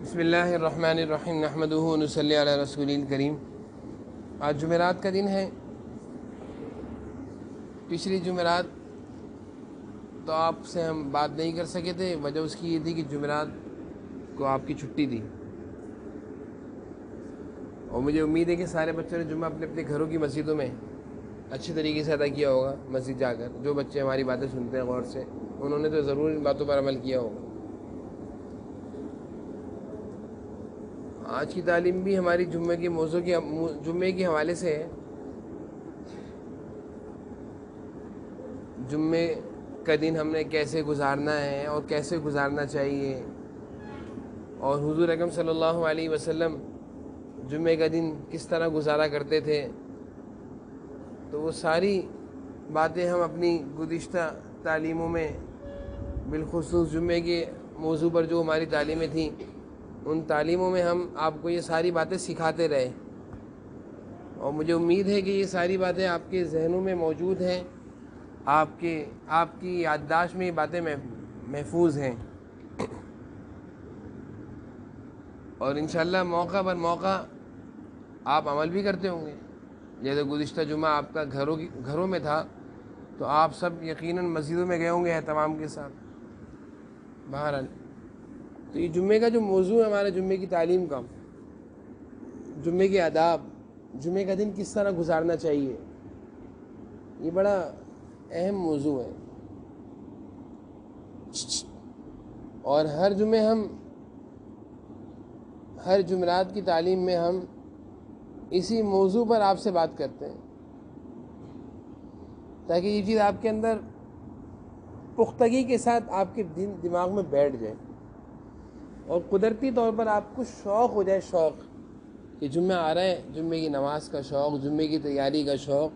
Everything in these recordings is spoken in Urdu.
بسم اللہ الرحمن الرحیم نحمدہ و نصلی علی رسول الکریم۔ آج جمعرات کا دن ہے۔ پچھلی جمعرات تو آپ سے ہم بات نہیں کر سکے تھے، وجہ اس کی یہ تھی کہ جمعرات کو آپ کی چھٹی تھی، اور مجھے امید ہے کہ سارے بچوں نے جمعہ اپنے اپنے گھروں کی مسجدوں میں اچھی طریقے سے ادا کیا ہوگا۔ مسجد جا کر جو بچے ہماری باتیں سنتے ہیں غور سے، انہوں نے تو ضرور ان باتوں پر عمل کیا ہوگا۔ آج کی تعلیم بھی ہماری جمعے کے موضوع کی جمعے کے حوالے سے ہے۔ جمعے کا دن ہم نے کیسے گزارنا ہے اور کیسے گزارنا چاہیے، اور حضور اکرم صلی اللہ علیہ وسلم جمعے کا دن کس طرح گزارا کرتے تھے، تو وہ ساری باتیں ہم اپنی گزشتہ تعلیموں میں، بالخصوص جمعے کے موضوع پر جو ہماری تعلیمیں تھیں، ان تعلیموں میں ہم آپ کو یہ ساری باتیں سکھاتے رہے، اور مجھے امید ہے کہ یہ ساری باتیں آپ کے ذہنوں میں موجود ہیں، آپ کی یادداشت میں یہ باتیں محفوظ ہیں، اور انشاءاللہ موقع پر موقع آپ عمل بھی کرتے ہوں گے۔ جیسے گزشتہ جمعہ آپ کا گھروں میں تھا، تو آپ سب یقیناً مسجدوں میں گئے ہوں گے اہتمام کے ساتھ۔ بہرحال تو یہ جمعے کا جو موضوع ہے ہمارے جمعے کی تعلیم کا، جمعے کے آداب، جمعے کا دن کس طرح گزارنا چاہیے، یہ بڑا اہم موضوع ہے، اور ہر جمعرات کی تعلیم میں ہم اسی موضوع پر آپ سے بات کرتے ہیں، تاکہ یہ چیز آپ کے اندر پختگی کے ساتھ آپ کے دماغ میں بیٹھ جائے، اور قدرتی طور پر آپ کو شوق ہو جائے، شوق کہ جمعہ آ رہا ہے، جمعے کی نماز کا شوق، جمعے کی تیاری کا شوق،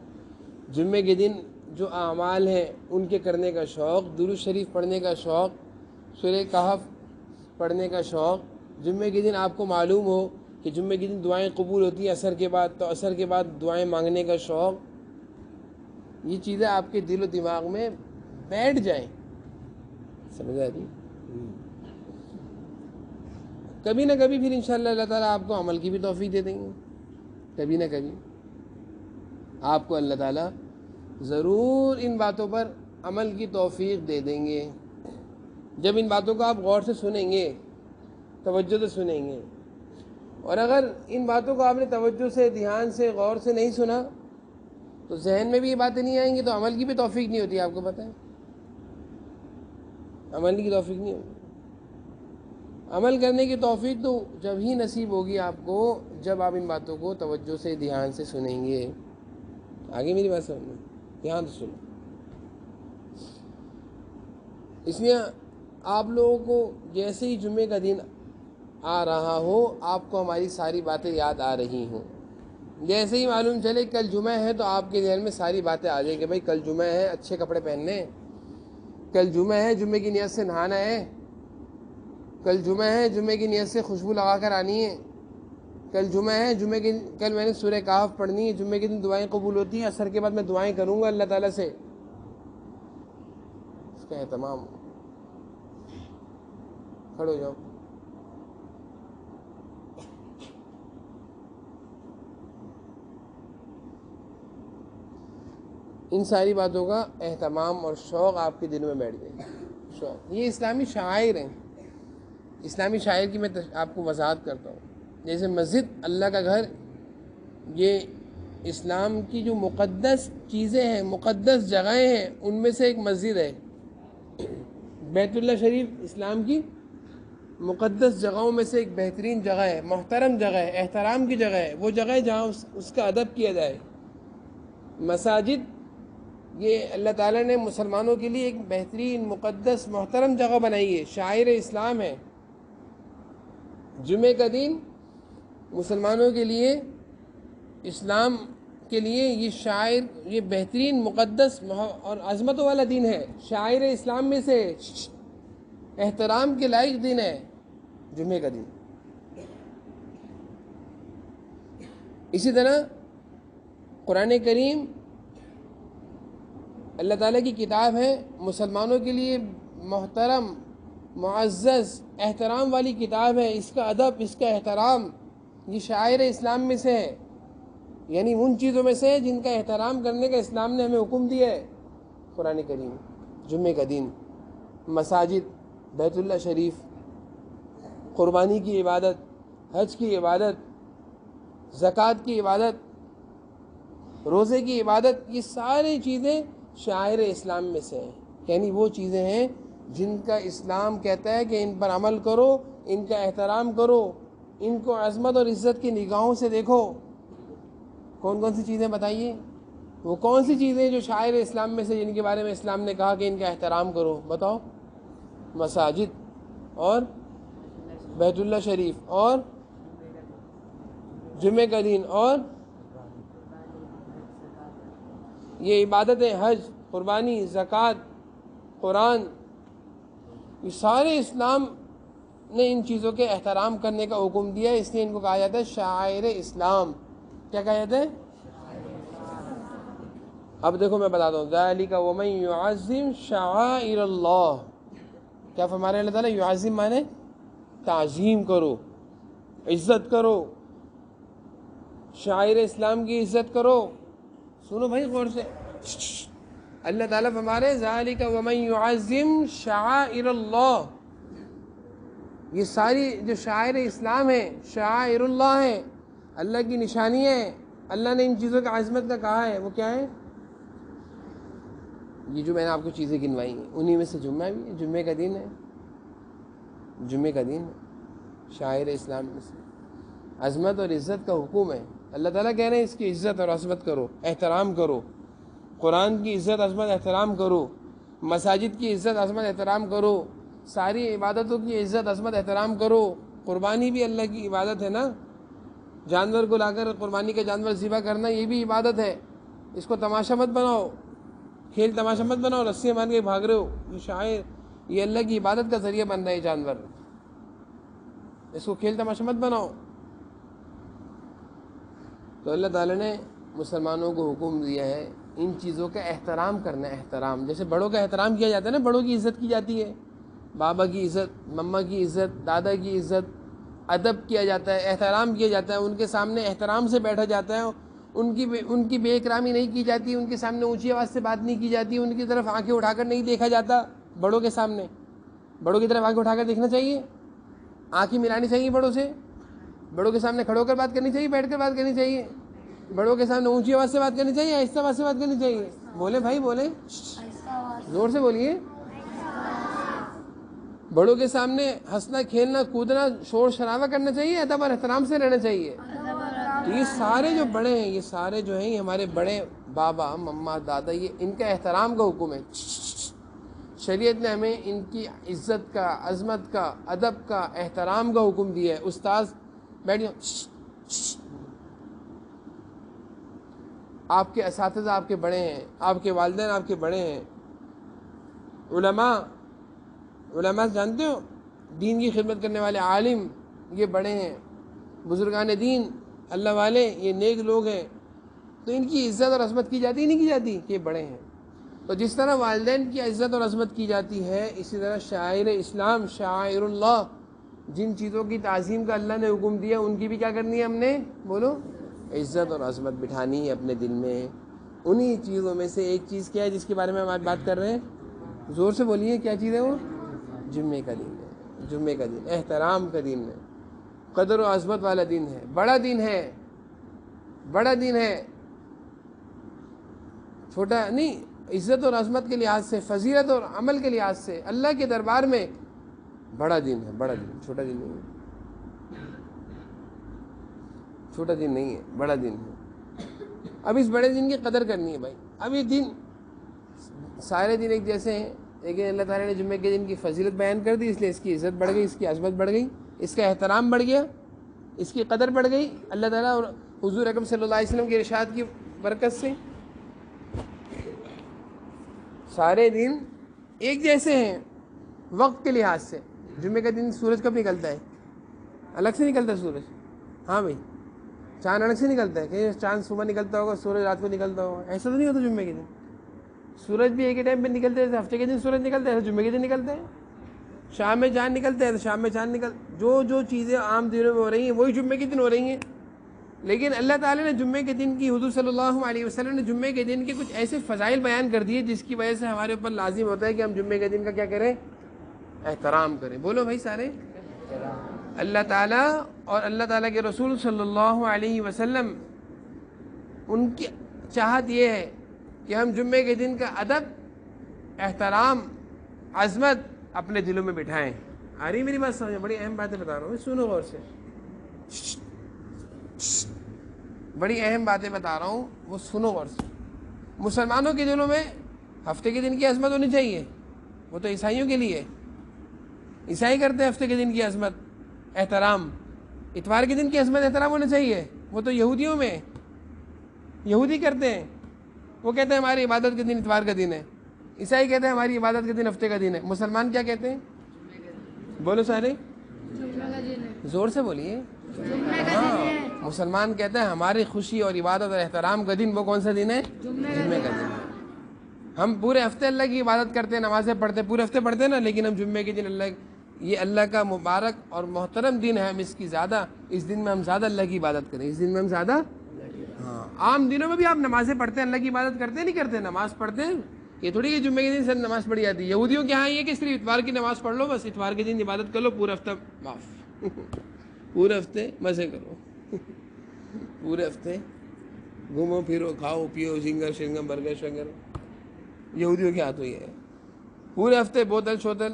جمعے کے دن جو اعمال ہیں ان کے کرنے کا شوق، درود شریف پڑھنے کا شوق، سورہ کہف پڑھنے کا شوق، جمعے کے دن آپ کو معلوم ہو کہ جمعے کے دن دعائیں قبول ہوتی ہیں عصر کے بعد، تو عصر کے بعد دعائیں مانگنے کا شوق، یہ چیزیں آپ کے دل و دماغ میں بیٹھ جائیں۔ سمجھ آ رہی؟ کبھی نہ کبھی پھر انشاءاللہ اللہ تعالیٰ آپ کو عمل کی بھی توفیق دے دیں گے، کبھی نہ کبھی آپ کو اللہ تعالیٰ ضرور ان باتوں پر عمل کی توفیق دے دیں گے، جب ان باتوں کو آپ غور سے سنیں گے، توجہ سے سنیں گے۔ اور اگر ان باتوں کو آپ نے توجہ سے، دھیان سے، غور سے نہیں سنا، تو ذہن میں بھی یہ باتیں نہیں آئیں گی، تو عمل کی بھی توفیق نہیں ہوتی، آپ کو پتہ ہے عمل کی توفیق نہیں ہوتی۔ عمل کرنے کی توفیق تو جب ہی نصیب ہوگی آپ کو جب آپ ان باتوں کو توجہ سے، دھیان سے سنیں گے۔ آگے میری بات سمجھ، دھیان سے سنیں۔ اس لیے آپ لوگوں کو جیسے ہی جمعے کا دن آ رہا ہو، آپ کو ہماری ساری باتیں یاد آ رہی ہوں، جیسے ہی معلوم چلے کل جمعہ ہے، تو آپ کے ذہن میں ساری باتیں آ جائیں کہ بھائی کل جمعہ ہے، اچھے کپڑے پہننے، کل جمعہ ہے، جمعے کی نیت سے نہانا ہے، کل جمعہ ہے، جمعے کی نیت سے خوشبو لگا کر آنی ہے، کل جمعہ ہے، کل میں نے سورہ کہف پڑھنی ہے، جمعے کے دن دعائیں قبول ہوتی ہیں، عصر کے بعد میں دعائیں کروں گا اللہ تعالیٰ سے، اس کا اہتمام۔ کھڑے ہو جاؤ۔ ان ساری باتوں کا اہتمام اور شوق آپ کے دل میں بیٹھ جائے، شوق۔ یہ اسلامی شعائر ہیں، اسلامی شاعر کی میں آپ کو وضاحت کرتا ہوں۔ جیسے مسجد، اللہ کا گھر، یہ اسلام کی جو مقدس چیزیں ہیں، مقدس جگہیں ہیں، ان میں سے ایک مسجد ہے۔ بیت اللہ شریف اسلام کی مقدس جگہوں میں سے ایک بہترین جگہ ہے، محترم جگہ ہے، احترام کی جگہ ہے، وہ جگہ ہے جہاں اس کا ادب کیا جائے۔ مساجد، یہ اللہ تعالیٰ نے مسلمانوں کے لیے ایک بہترین، مقدس، محترم جگہ بنائی ہے، شاعر اسلام ہے۔ جمعہ کا دن مسلمانوں کے لیے، اسلام کے لیے یہ شاعر، یہ بہترین، مقدس اور عظمتوں والا دن ہے، شاعر اسلام میں سے احترام کے لائق دن ہے جمعہ کا دن۔ اسی طرح قرآن کریم اللہ تعالیٰ کی کتاب ہے، مسلمانوں کے لیے محترم معزز احترام والی کتاب ہے، اس کا ادب، اس کا احترام یہ شاعر اسلام میں سے ہے، یعنی ان چیزوں میں سے جن کا احترام کرنے کا اسلام نے ہمیں حکم دیا ہے۔ قرآن کریم، جمعے کا دن، مساجد، بیت اللہ شریف، قربانی کی عبادت، حج کی عبادت، زکوٰۃ کی عبادت، روزے کی عبادت، یہ ساری چیزیں شاعر اسلام میں سے ہیں، یعنی وہ چیزیں ہیں جن کا اسلام کہتا ہے کہ ان پر عمل کرو، ان کا احترام کرو، ان کو عظمت اور عزت کی نگاہوں سے دیکھو۔ کون کون سی چیزیں بتائیے؟ وہ کون سی چیزیں جو شاعر اسلام میں سے جن کے بارے میں اسلام نے کہا کہ ان کا احترام کرو؟ بتاؤ۔ مساجد اور بیت اللہ شریف اور جمعہ کا دن اور یہ عبادتیں، حج، قربانی، زکوٰۃ، قرآن، یہ سارے اسلام نے ان چیزوں کے احترام کرنے کا حکم دیا ہے، اس لیے ان کو کہا جاتا ہے شاعر اسلام۔ کیا کہا جاتا ہے؟ اب دیکھو میں بتاتا ہوں، ذَلِكَ وَمَن يُعَظِّمْ شَعَائِرَ اللَّهِ، کیا فرما رہے ہیں اللہ تعالیٰ؟ یعظم مانے تعظیم کرو، عزت کرو، شاعر اسلام کی عزت کرو۔ سنو بھائی غور سے، اللہ تعالیٰ فرما رہے ہیں ذَلِكَ وَمَن يُعَظِّمْ شَعَائِرَ اللَّهِ، یہ ساری جو شاعر اسلام ہے، شعائر اللہ ہے، اللہ کی نشانیاں ہیں، اللہ نے ان چیزوں کا عظمت کا کہا ہے، وہ کیا ہے؟ یہ جو میں نے آپ کو چیزیں گنوائی ہیں انہی میں سے جمعہ بھی ہے، جمعے کا دن ہے، جمعے کا دن ہے، شاعر اسلام میں سے عظمت اور عزت کا حکم ہے۔ اللہ تعالیٰ کہہ رہے ہیں اس کی عزت اور عظمت کرو، احترام کرو، قرآن کی عزت عظمت احترام کرو، مساجد کی عزت عظمت احترام کرو، ساری عبادتوں کی عزت عظمت احترام کرو۔ قربانی بھی اللہ کی عبادت ہے نا، جانور کو لا کر قربانی کا جانور ذبح کرنا یہ بھی عبادت ہے، اس کو تماشا مت بناؤ، کھیل تماشا مت بناؤ، رسیاں باندھ کے بھاگ رہے ہو، یہ شاعر، یہ اللہ کی عبادت کا ذریعہ بن رہا ہے جانور، اس کو کھیل تماشا مت بناؤ۔ تو اللہ تعالیٰ نے مسلمانوں کو حکم دیا ہے ان چیزوں کا احترام کرنا ہے۔ احترام جیسے بڑوں کا احترام کیا جاتا ہے نا، بڑوں کی عزت کی جاتی ہے، بابا کی عزت، مما کی عزت، دادا کی عزت، ادب کیا جاتا ہے، احترام کیا جاتا ہے، ان کے سامنے احترام سے بیٹھا جاتا ہے، ان کی بے اکرامی نہیں کی جاتی، ان کے سامنے اونچی آواز سے بات نہیں کی جاتی، ان کی طرف آنکھیں اٹھا کر نہیں دیکھا جاتا۔ بڑوں کے سامنے، بڑوں کی طرف آنکھیں اٹھا کر دیکھنا چاہیے، آنکھیں ملانی چاہیے بڑوں سے، بڑوں کے سامنے کھڑے ہو کر بات کرنی چاہیے، بیٹھ کر بات کرنی چاہیے، بڑوں کے سامنے اونچی آواز سے بات کرنی چاہیے، آہستہ آواز سے بات کرنی چاہیے؟ بولے بھائی بولے، زور سے بولیے۔ بڑوں کے سامنے ہنسنا، کھیلنا، کودنا، شور شرابہ کرنا چاہیے، ادب اور احترام سے رہنا چاہیے۔ تو یہ سارے جو بڑے ہیں، یہ سارے جو ہیں یہ ہمارے بڑے بابا، مما، دادا، یہ ان کا احترام کا حکم ہے۔ شریعت نے ہمیں ان کی عزت کا، عظمت کا، ادب کا، احترام کا حکم دیا ہے۔ استاذ بیٹھ جاؤ، آپ کے اساتذہ آپ کے بڑے ہیں، آپ کے والدین آپ کے بڑے ہیں، علماء جانتے ہو، دین کی خدمت کرنے والے عالم، یہ بڑے ہیں، بزرگان دین، اللہ والے، یہ نیک لوگ ہیں، تو ان کی عزت اور عظمت کی جاتی نہیں کی جاتی کہ یہ بڑے ہیں؟ تو جس طرح والدین کی عزت اور عظمت کی جاتی ہے، اسی طرح شاعر اسلام، شاعر اللہ، جن چیزوں کی تعظیم کا اللہ نے حکم دیا ان کی بھی کیا کرنی ہے ہم نے؟ بولو، عزت اور عظمت بٹھانی ہے اپنے دل میں۔ انہی چیزوں میں سے ایک چیز کیا ہے جس کے بارے میں ہم آج بات کر رہے ہیں؟ زور سے بولیے، کیا چیز ہے وہ؟ جمعے کا دن ہے، جمعے کا دن احترام کا دن ہے، قدر و عظمت والا دن ہے، بڑا دن ہے، بڑا دن ہے، چھوٹا نہیں۔ عزت اور عظمت کے لحاظ سے، فضیلت اور عمل کے لحاظ سے اللہ کے دربار میں بڑا دن ہے، بڑا دن، چھوٹا دن نہیں ہے، چھوٹا دن نہیں ہے، بڑا دن ہے۔ اب اس بڑے دن کی قدر کرنی ہے بھائی۔ اب یہ دن، سارے دن ایک جیسے ہیں، لیکن اللہ تعالیٰ نے جمعے کے دن کی فضیلت بیان کر دی، اس لیے اس کی عزت بڑھ گئی، اس کی عظمت بڑھ گئی، اس کا احترام بڑھ گیا، اس کی قدر بڑھ گئی اللہ تعالیٰ اور حضور اکرم صلی اللہ علیہ وسلم کے ارشاد کی برکت سے۔ سارے دن ایک جیسے ہیں وقت کے لحاظ سے۔ جمعے کا دن سورج کب نکلتا ہے؟ الگ سے نکلتا ہے سورج؟ ہاں بھائی، چاند الگ سے نکلتا ہے کہ چاند صبح نکلتا ہوگا، سورج رات کو نکلتا ہوگا؟ ایسا تو نہیں ہوتا جمعے کے دن۔ سورج بھی ایک ہی ٹائم پہ نکلتے ہیں، جیسے ہفتے کے دن سورج نکلتا ہے ایسے جمعے کے دن نکلتے ہیں۔ شام میں چاند نکلتے ہیں تو شام میں چاند جو چیزیں عام دنوں میں ہو رہی ہیں وہی جمعے کے دن ہو رہی ہیں. لیکن اللہ تعالیٰ نے جمعے کے دن کی، حضور صلی اللہ علیہ وسلم نے جمعے کے دن کے کچھ ایسے فضائل بیان کر دیے جس کی وجہ سے ہمارے اوپر لازم ہوتا ہے کہ ہم جمعے کے دن کا کیا کریں؟ احترام کریں. بولو بھائی سارے. اللہ تعالیٰ اور اللہ تعالیٰ کے رسول صلی اللہ علیہ وسلم ان کی چاہت یہ ہے کہ ہم جمعے کے دن کا ادب، احترام، عظمت اپنے دلوں میں بٹھائیں. آ رہی میری بات سمجھ؟ بڑی اہم باتیں بتا رہا ہوں، سنو غور سے. بڑی اہم باتیں بتا رہا ہوں، وہ سنو غور سے. مسلمانوں کے دلوں میں ہفتے کے دن کی عظمت ہونی چاہیے. وہ تو عیسائیوں کے لیے، عیسائی کرتے ہیں ہفتے کے دن کی عظمت احترام. اتوار کے دن کی عظمت احترام ہونا چاہیے، وہ تو یہودیوں میں، یہودی کرتے ہیں. وہ کہتے ہیں ہماری عبادت کے دن اتوار کا دن ہے. عیسائی کہتے ہیں ہماری عبادت کے دن ہفتے کا دن ہے. مسلمان کیا کہتے ہیں؟ بولو سارے، زور سے بولیے. ہاں، مسلمان کہتے ہیں ہماری خوشی اور عبادت اور احترام کا دن وہ کون سا دن ہے؟ جمعے کا دن. ہم پورے ہفتے اللہ کی عبادت کرتے ہیں، نمازیں پڑھتے ہیں، پورے ہفتے پڑھتے ہیں نا، لیکن ہم جمعے کے دن یہ اللہ کا مبارک اور محترم دن ہے، ہم اس دن میں ہم زیادہ اللہ کی عبادت کریں. اس دن میں ہم زیادہ، ہاں عام دنوں میں بھی آپ نمازیں پڑھتے ہیں، اللہ کی عبادت کرتے ہیں نہیں کرتے؟ نماز پڑھتے ہیں. یہ تھوڑی کہ جمعے کے دن سے نماز پڑھی جاتی ہے. یہودیوں کے ہاں یہ کہ صرف اتوار کی نماز پڑھ لو، بس اتوار کے دن عبادت کر لو، پورا ہفتہ معاف. پورے ہفتے مزے کرو، پورے ہفتے گھومو پھرو، کھاؤ پیو، سنگر شنگم برگر شنگر. یہودیوں کے ہاتھوں یہ ہے. پورے ہفتے بوتل شوتل،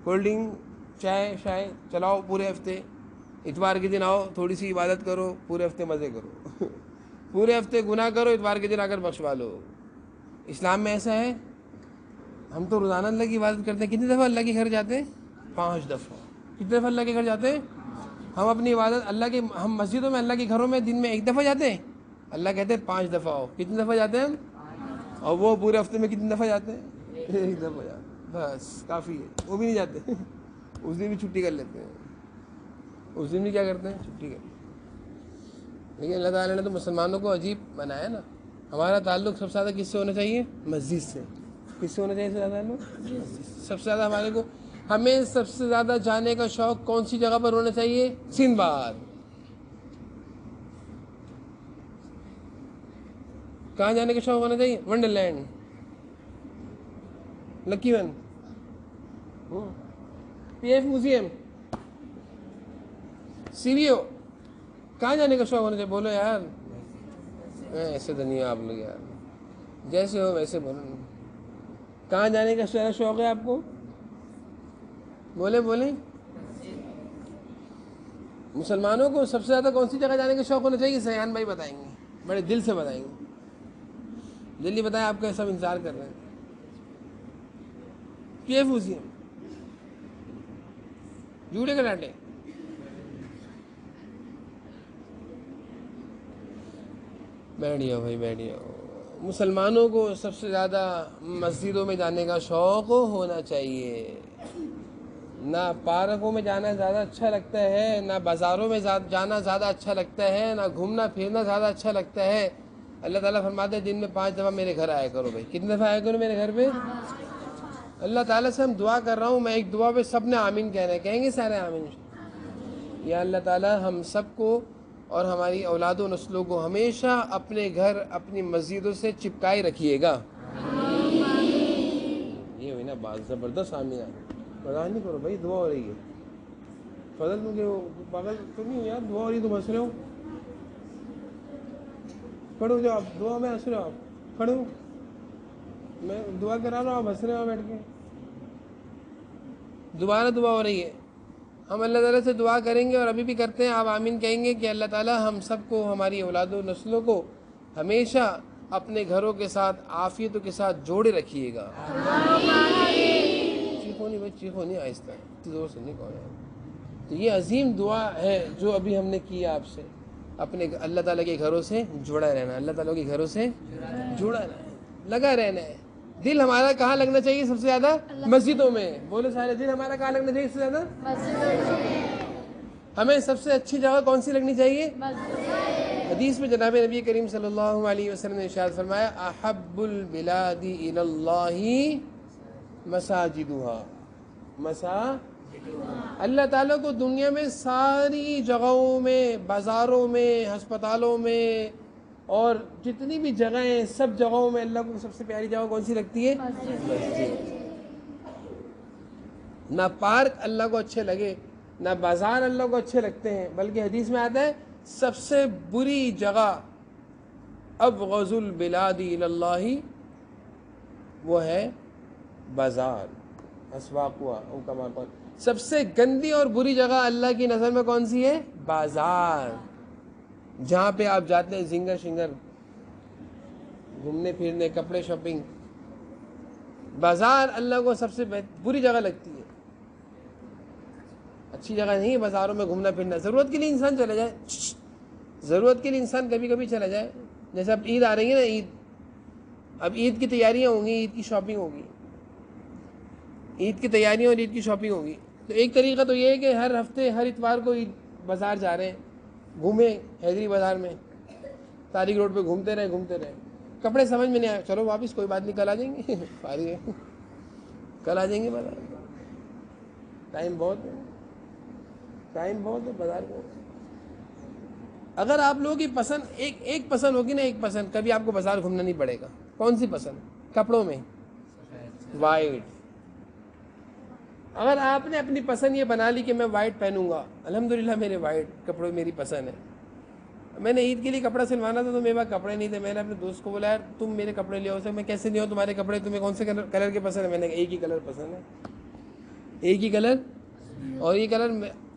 کولڈ ڈرنک، چائے چلاؤ پورے ہفتے. اتوار کے دن آؤ، تھوڑی سی عبادت کرو، پورے ہفتے مزے کرو. پورے ہفتے گناہ کرو، اتوار کے دن آ کر بخشوا لو. اسلام میں ایسا ہے؟ ہم تو روزانہ اللہ کی عبادت کرتے ہیں. کتنی دفعہ اللہ کے گھر جاتے ہیں؟ 5 دفعہ. کتنے دفعہ اللہ کے گھر جاتے ہیں؟ ہم اپنی عبادت ہم مسجدوں میں، اللہ کے گھروں میں دن میں 1 دفعہ جاتے ہیں. اللہ کہتے ہیں 5 دفعہ آؤ. کتنی دفعہ جاتے ہیں ہم؟ اور وہ پورے ہفتے میں کتنی دفعہ جاتے ہیں؟ 1 دفعہ جاتے ہیں، بس کافی ہے. وہ بھی نہیں جاتے، اس دن بھی چھٹی کر لیتے ہیں. اس دن بھی کیا کرتے ہیں؟ چھٹی کرتے ہیں. لیکن اللہ تعالیٰ نے تو مسلمانوں کو عجیب بنایا نا. ہمارا تعلق سب سے زیادہ کس سے ہونا چاہیے؟ مسجد سے. کس سے ہونا چاہیے؟ سب سے زیادہ ہمیں سب سے زیادہ جانے کا شوق کون سی جگہ پر ہونا چاہیے؟ سندھ باد. کہاں جانے کا شوق ہونا چاہیے؟ ونڈرلینڈ، لکی ون، پی ایف میوزیم، سی وی او. کہاں جانے کا شوق ہونا چاہیے؟ بولو یار. ایسے تو نہیں آپ لوگ یار، جیسے ہو ویسے بولو. کہاں جانے کا شوق ہے آپ کو؟ بولیں. مسلمانوں کو سب سے زیادہ کون سی جگہ جانے کا شوق ہونا چاہیے؟ سیان بھائی بتائیں گے، بڑے دل سے بتائیں گے. جلدی بتائیں، آپ کا سب انتظار کر رہے ہیں. پی ایف میوزیم، جوڑے کے ڈانٹے. بیٹھیے بھائی بیٹھیے. مسلمانوں کو سب سے زیادہ مسجدوں میں جانے کا شوق ہونا چاہیے. نہ پارکوں میں جانا زیادہ اچھا لگتا ہے، نہ بازاروں میں جانا زیادہ اچھا لگتا ہے، نہ گھومنا پھرنا زیادہ اچھا لگتا ہے. اللہ تعالیٰ فرماتے ہیں دن میں 5 دفعہ میرے گھر آیا کرو. بھائی کتنی دفعہ آیا کرو میرے گھر پہ؟ اللہ تعالیٰ سے ہم دعا کر رہا ہوں. میں ایک دعا پہ سب نے آمین کہنا ہے. کہیں گے سارے آمین؟ یا اللہ تعالیٰ ہم سب کو اور ہماری اولاد و نسلوں کو ہمیشہ اپنے گھر، اپنی مسجدوں سے چپکائے رکھیے گا. یہ ہوئی نا بات زبردست. آمین. پتا نہیں کرو بھائی، دعا ہو رہی ہے. فضل مجھے پاگل تو نہیں ہو یار، دعا ہو رہی ہے تم ہنس رہے ہو. کھڑے ہو جاؤ آپ، دعا میں ہنس رہے ہو آپ. کھڑے ہو، میں دعا کرا رہا ہوں، آپ ہنس رہے ہو بیٹھ کے. دوبارہ دعا ہو رہی ہے. ہم اللہ تعالیٰ سے دعا کریں گے اور ابھی بھی کرتے ہیں. آپ آمین کہیں گے کہ اللہ تعالیٰ ہم سب کو، ہماری اولاد و نسلوں کو ہمیشہ اپنے گھروں کے ساتھ عافیتوں کے ساتھ جوڑے رکھیے گا. چیخو نہیں بھائی، چیخو نہیں، آہستہ اتنی زور سے نہیں کہو یار. تو یہ عظیم دعا ہے جو ابھی ہم نے کی آپ سے. اپنے اللہ تعالیٰ کے گھروں سے جڑا رہنا، اللہ تعالیٰ کے گھروں سے جڑا رہنا، لگا رہنا ہے. دل ہمارا کہاں لگنا چاہیے سب سے زیادہ؟ مسجدوں میں. بولو سارے، دل ہمارا کہاں لگنا چاہیے سب سے زیادہ؟ ہمیں سب سے اچھی جگہ کون سی لگنی چاہیے؟ حدیث میں جناب نبی کریم صلی اللہ علیہ وسلم نے ارشاد فرمایا احب البلاد الی اللہ مساجدها. مسا اللہ تعالیٰ کو دنیا میں ساری جگہوں میں، بازاروں میں، ہسپتالوں میں اور جتنی بھی جگہیں ہیں سب جگہوں میں اللہ کو سب سے پیاری جگہ کون سی لگتی ہے؟ مسجد۔ نہ پارک اللہ کو اچھے لگے، نہ بازار اللہ کو اچھے لگتے ہیں، بلکہ حدیث میں آتا ہے سب سے بری جگہ ابغض البلاد الی اللہ وہ ہے بازار، اسواق ہوا او کما قال۔ سب سے گندی اور بری جگہ اللہ کی نظر میں کون سی ہے؟ بازار، جہاں پہ آپ جاتے ہیں زنگر شنگر گھومنے پھرنے، کپڑے شاپنگ۔ بازار اللہ کو سب سے بری جگہ لگتی ہے، اچھی جگہ نہیں ہے بازاروں میں گھومنا پھرنا۔ ضرورت کے لیے انسان چلا جائے، ضرورت کے لیے انسان کبھی کبھی چلا جائے۔ جیسے اب عید آ رہی ہے نا، عید، اب عید کی تیاریاں ہوں گی، عید کی شاپنگ ہوگی، عید کی تیاریاں اور عید کی شاپنگ ہوگی۔ تو ایک طریقہ تو یہ ہے کہ ہر ہفتے ہر اتوار کو عید بازار جا رہے ہیں، گھومیں حیدری بازار میں، تاریخ روڈ پہ گھومتے رہے۔ کپڑے سمجھ میں نہیں آئے، چلو واپس، کوئی بات نہیں، کل آ جائیں گے، فارغ ہے، کل آ جائیں گے بازار۔ ٹائم بہت ہے بازار کو۔ اگر آپ لوگوں کی پسند ایک پسند ہوگی نا، ایک پسند، کبھی آپ کو بازار گھومنا نہیں پڑے گا۔ کون سی پسند؟ کپڑوں میں وائٹ۔ اگر آپ نے اپنی پسند یہ بنا لی کہ میں وائٹ پہنوں گا، الحمدللہ میرے وائٹ کپڑے میری پسند ہے۔ میں نے عید کے لیے کپڑا سلوانا تھا تو میرے پاس کپڑے نہیں تھے، میں نے اپنے دوست کو بولا یار تم میرے کپڑے لے آؤ۔ میں کیسے لے آؤں تمہارے کپڑے، تمہیں کون سے کلر کے پسند ہے؟ میں نے کہا ایک ہی کلر پسند ہے، ایک ہی کلر، اور یہ کلر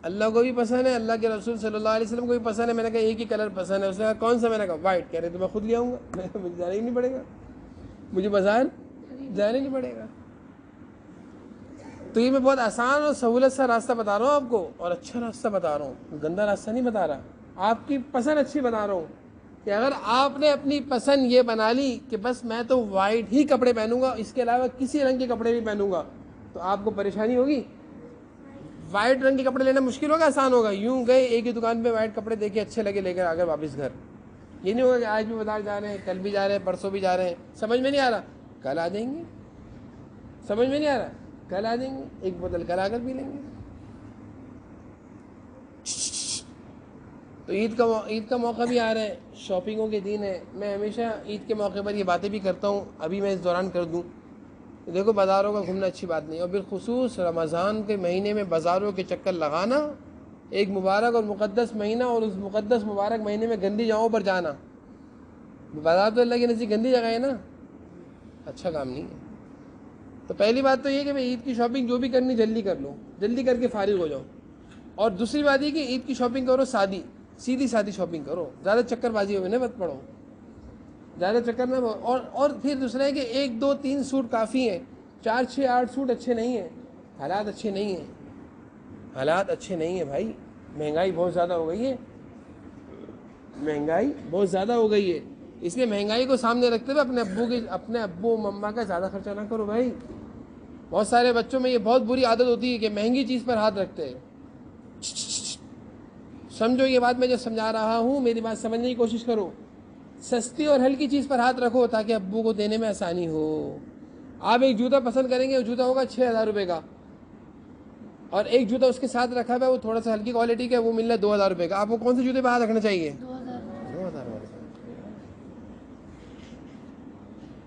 اللہ کو بھی پسند ہے، اللہ کے رسول صلی اللہ علیہ وسلم کو بھی پسند ہے۔ میں نے کہا ایک ہی کلر پسند ہے۔ اس نے کہا کون سا؟ میں نے کہا وائٹ۔ کہہ رہے تو میں خود لے آؤں گا، مجھے جانا ہی نہیں پڑے گا، مجھے بازار جانا ہی نہیں پڑے گا۔ تو یہ میں بہت آسان اور سہولت سا راستہ بتا رہا ہوں آپ کو، اور اچھا راستہ بتا رہا ہوں، گندا راستہ نہیں بتا رہا، آپ کی پسند اچھی بتا رہا ہوں کہ اگر آپ نے اپنی پسند یہ بنا لی کہ بس میں تو وائٹ ہی کپڑے پہنوں گا، اس کے علاوہ کسی رنگ کے کپڑے نہیں پہنوں گا، تو آپ کو پریشانی ہوگی۔ وائٹ رنگ کے کپڑے لینا مشکل ہوگا، آسان ہوگا؟ یوں گئے ایک ہی دکان پہ وائٹ کپڑے دیکھے، اچھے لگے، لے کر آ گئے واپس گھر۔ یہ نہیں ہوگا کہ آج بھی بازار جا رہے ہیں، کل بھی جا رہے ہیں، پرسوں بھی جا رہے ہیں، سمجھ میں نہیں آ رہا، کل آ جائیں گے، سمجھ میں نہیں آ رہا، کل آ جائیں گے، ایک بوتل کل آ کر پی لیں گے۔ تو عید کا موقع بھی آ رہا ہے، شاپنگوں کے دن ہے۔ میں ہمیشہ عید کے موقع پر یہ باتیں بھی کرتا ہوں، ابھی میں اس دوران کر دوں۔ دیکھو بازاروں کا گھومنا اچھی بات نہیں، اور بالخصوص رمضان کے مہینے میں بازاروں کے چکر لگانا، ایک مبارک اور مقدس مہینہ، اور اس مقدس مبارک مہینے میں گندی جگہوں پر جانا۔ بازار تو اللہ کی نزدیک گندی جگہ ہے نا، اچھا کام نہیں ہے۔ تو پہلی بات تو یہ کہ میں عید کی شاپنگ جو بھی کرنی جلدی کر لوں، جلدی کر کے فارغ ہو جاؤں۔ اور دوسری بات یہ کہ عید کی شاپنگ کرو سیدھی سادی شاپنگ کرو، زیادہ چکر بازی میں مت پڑو، زیادہ چکر میں۔ اور پھر دوسرا ہے کہ 1 2 3 سوٹ کافی ہیں، 4 6 8 سوٹ اچھے نہیں ہیں، حالات اچھے نہیں ہیں، حالات اچھے نہیں ہیں بھائی۔ مہنگائی بہت زیادہ ہو گئی ہے، مہنگائی بہت زیادہ ہو گئی ہے، اس لیے مہنگائی کو سامنے رکھتے ہوئے اپنے ابو مما کا زیادہ خرچہ نہ کرو بھائی۔ بہت سارے بچوں میں یہ بہت بری عادت ہوتی ہے کہ مہنگی چیز پر ہاتھ رکھتے ہیں۔ سمجھو یہ بات میں جو سمجھا رہا ہوں، میری بات سمجھنے کی کوشش کرو۔ سستی اور ہلکی چیز پر ہاتھ رکھو تاکہ ابو کو دینے میں آسانی ہو۔ آپ ایک جوتا پسند کریں گے، وہ جوتا ہوگا 6,000 روپے کا، اور ایک جوتا اس کے ساتھ رکھا ہے وہ تھوڑا سا ہلکی کوالٹی کا، وہ مل رہا ہے 2,000 روپے کا۔ آپ کو کون سے جوتے پہ ہاتھ رکھنا چاہیے؟ 2,000 والے۔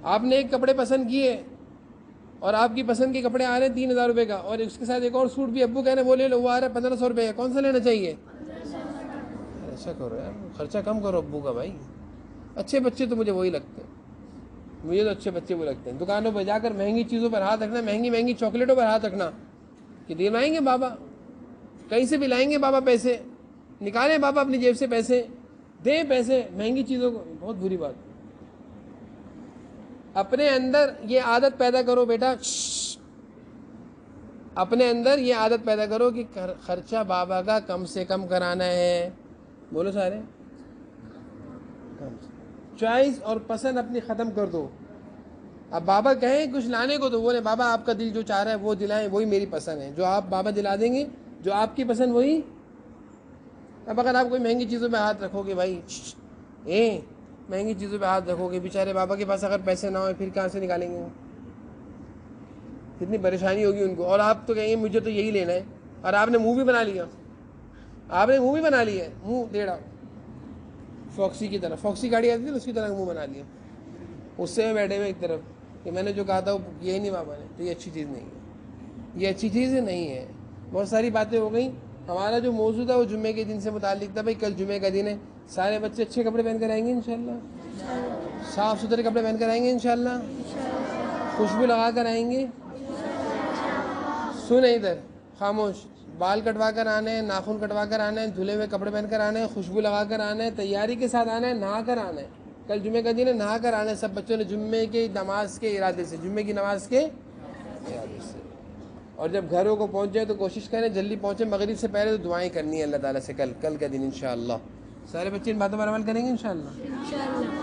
آپ نے ایک کپڑے پسند کیے اور آپ کی پسند کے کپڑے آ رہے ہیں 3,000 روپے کا، اور اس کے ساتھ ایک اور سوٹ بھی ابو کہہ رہے ہیں وہ لے لو، وہ آ رہا ہے 1,500 روپے کا، کون سا لینا چاہیے؟ ایسا کرو یار، خرچہ کم کرو ابو کا بھائی۔ اچھے بچے تو مجھے وہی لگتے ہیں، مجھے تو اچھے بچے وہ لگتے ہیں۔ دکانوں پہ جا کر مہنگی چیزوں پر ہاتھ رکھنا، مہنگی چاکلیٹوں پر ہاتھ رکھنا کہ دلائیں گے بابا، کہیں سے بھی لائیں گے بابا، پیسے نکالیں بابا اپنی جیب سے، پیسے دیں، پیسے مہنگی چیزوں کو، بہت بری بات۔ اپنے اندر یہ عادت پیدا کرو بیٹا، اپنے اندر یہ عادت پیدا کرو کہ خرچہ بابا کا کم سے کم کرانا ہے۔ بولو سارے، چوائس اور پسند اپنی ختم کر دو۔ اب بابا کہیں کچھ لانے کو تو بولے بابا آپ کا دل جو چاہ رہا ہے وہ دلائیں، وہی میری پسند ہے، جو آپ بابا دلا دیں گے، جو آپ کی پسند وہی۔ اب اگر آپ کوئی مہنگی چیزوں پہ ہاتھ رکھو گے بھائی، مہنگی چیزوں پہ ہاتھ رکھو گے، بیچارے بابا کے پاس اگر پیسے نہ ہوئے پھر کہاں سے نکالیں گے وہ؟ کتنی پریشانی ہوگی ان کو. اور آپ تو کہیں گے مجھے تو یہی لینا ہے, اور آپ نے منہ بھی بنا لیا, آپ نے منہ بھی بنا لیا ہے, منہ ٹیڑھا فوکسی کی طرح, فوکسی گاڑی آتی تھی اس کی طرح منہ بنا لیا, اس سے میں بیٹھے ہوئے ایک طرف کہ میں نے جو کہا تھا وہ یہی نہیں بابا نے, تو یہ اچھی چیز نہیں ہے, یہ اچھی چیز نہیں ہے. بہت ساری باتیں ہو گئیں. ہمارا جو موضوع تھا وہ جمعے کے دن سے متعلق تھا. بھائی کل جمعے کا دن ہے, سارے بچے اچھے کپڑے پہن کر آئیں گے انشاءاللہ, صاف ستھرے کپڑے پہن کر آئیں گے انشاءاللہ, خوشبو لگا کر آئیں گے. سنیں ادھر خاموش, بال کٹوا کر آنے ہیں, ناخن کٹوا کر آنے ہیں, دھلے ہوئے کپڑے پہن کر آنے ہیں, خوشبو لگا کر آنا ہے, تیاری کے ساتھ آنا ہے, نہا کر آنا ہے. کل جمعے کا دن ہے, نہا کر آنا ہے سب بچوں نے جمعے کی نماز کے ارادے سے, جمعے کی نماز کے ارادے سے. اور جب گھروں کو پہنچ جائے تو کوشش کریں جلدی پہنچے, مغرب سے پہلے تو دعائیں کرنی ہے اللہ تعالیٰ سے کل کا دن انشاءاللہ. سارے بچے ان باتوں پر عمل کریں گے انشاءاللہ.